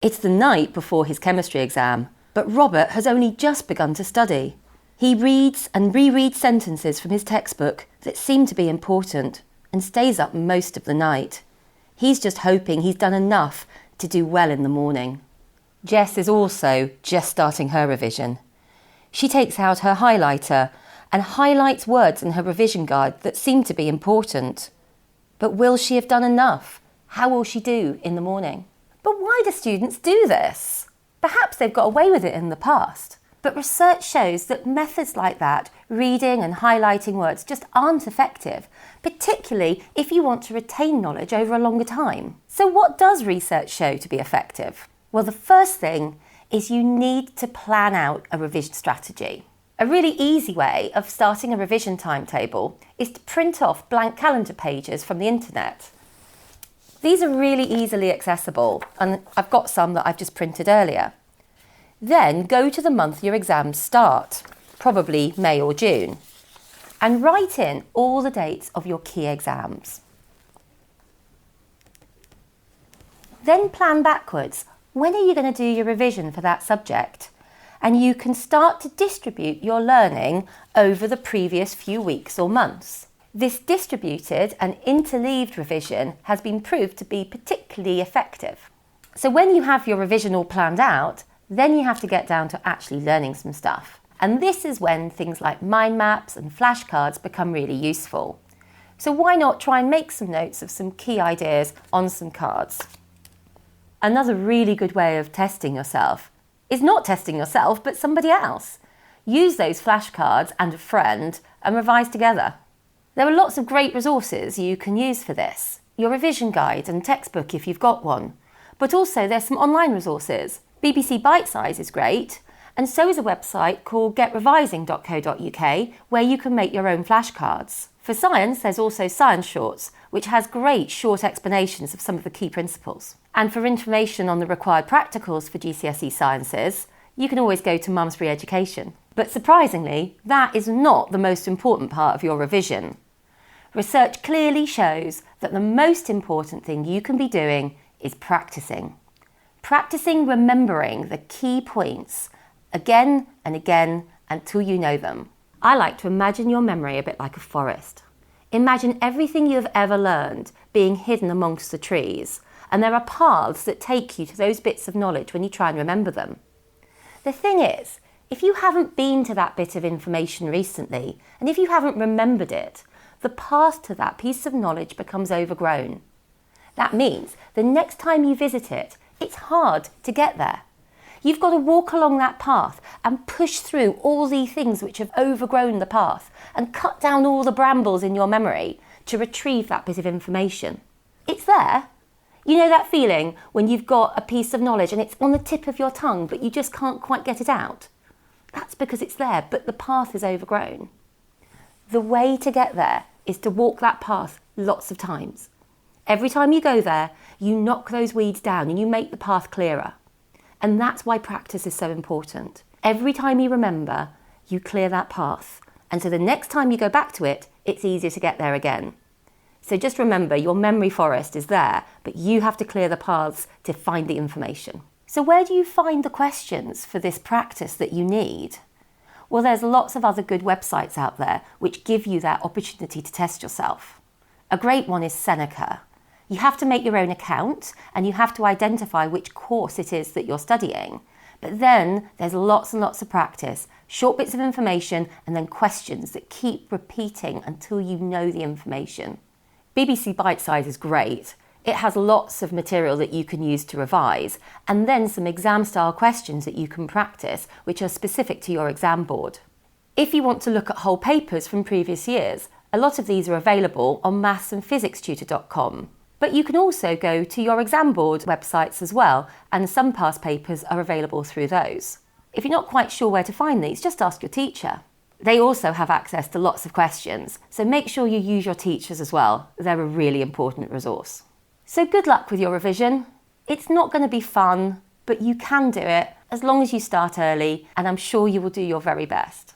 It's the night before his chemistry exam, but Robert has only just begun to study. He reads and rereads sentences from his textbook that seem to be important and stays up most of the night. He's just hoping he's done enough to do well in the morning. Jess is also just starting her revision. She takes out her highlighter and highlights words in her revision guide that seem to be important. But will she have done enough? How will she do in the morning? But why do students do this? Perhaps they've got away with it in the past. But research shows that methods like that, reading and highlighting words, just aren't effective, particularly if you want to retain knowledge over a longer time. So what does research show to be effective? Well, the first thing is you need to plan out a revision strategy. A really easy way of starting a revision timetable is to print off blank calendar pages from the internet. These are really easily accessible, and I've got some that I've just printed earlier. Then go to the month your exams start, probably May or June, and write in all the dates of your key exams. Then plan backwards. When are you going to do your revision for that subject? And you can start to distribute your learning over the previous few weeks or months. This distributed and interleaved revision has been proved to be particularly effective. So when you have your revision all planned out, then you have to get down to actually learning some stuff. And this is when things like mind maps and flashcards become really useful. So why not try and make some notes of some key ideas on some cards? Another really good way of testing yourself is not testing yourself, but somebody else. Use those flashcards and a friend and revise together. There are lots of great resources you can use for this. Your revision guide and textbook if you've got one. But also there's some online resources. BBC Bitesize is great, and so is a website called getrevising.co.uk where you can make your own flashcards. For science, there's also Science Shorts, which has great short explanations of some of the key principles. And for information on the required practicals for GCSE sciences, you can always go to Mumsbury Education. But surprisingly, that is not the most important part of your revision. Research clearly shows that the most important thing you can be doing is practicing. Practicing remembering the key points again and again until you know them. I like to imagine your memory a bit like a forest. Imagine everything you have ever learned being hidden amongst the trees, and there are paths that take you to those bits of knowledge when you try and remember them. The thing is, if you haven't been to that bit of information recently, and if you haven't remembered it, the path to that piece of knowledge becomes overgrown. That means the next time you visit it, it's hard to get there. You've got to walk along that path and push through all the things which have overgrown the path and cut down all the brambles in your memory to retrieve that bit of information. It's there. You know that feeling when you've got a piece of knowledge and it's on the tip of your tongue but you just can't quite get it out? That's because it's there, but the path is overgrown. The way to get there is to walk that path lots of times. Every time you go there, you knock those weeds down and you make the path clearer. And that's why practice is so important. Every time you remember, you clear that path. And so the next time you go back to it, it's easier to get there again. So just remember, your memory forest is there, but you have to clear the paths to find the information. So where do you find the questions for this practice that you need? Well, there's lots of other good websites out there which give you that opportunity to test yourself. A great one is Seneca. You have to make your own account and you have to identify which course it is that you're studying. But then there's lots and lots of practice, short bits of information and then questions that keep repeating until you know the information. BBC Bitesize is great. It has lots of material that you can use to revise and then some exam-style questions that you can practice which are specific to your exam board. If you want to look at whole papers from previous years, a lot of these are available on mathsandphysicstutor.com. But you can also go to your exam board websites as well, and some past papers are available through those. If you're not quite sure where to find these, just ask your teacher. They also have access to lots of questions, so make sure you use your teachers as well. They're a really important resource. So good luck with your revision. It's not going to be fun, but you can do it as long as you start early, and I'm sure you will do your very best.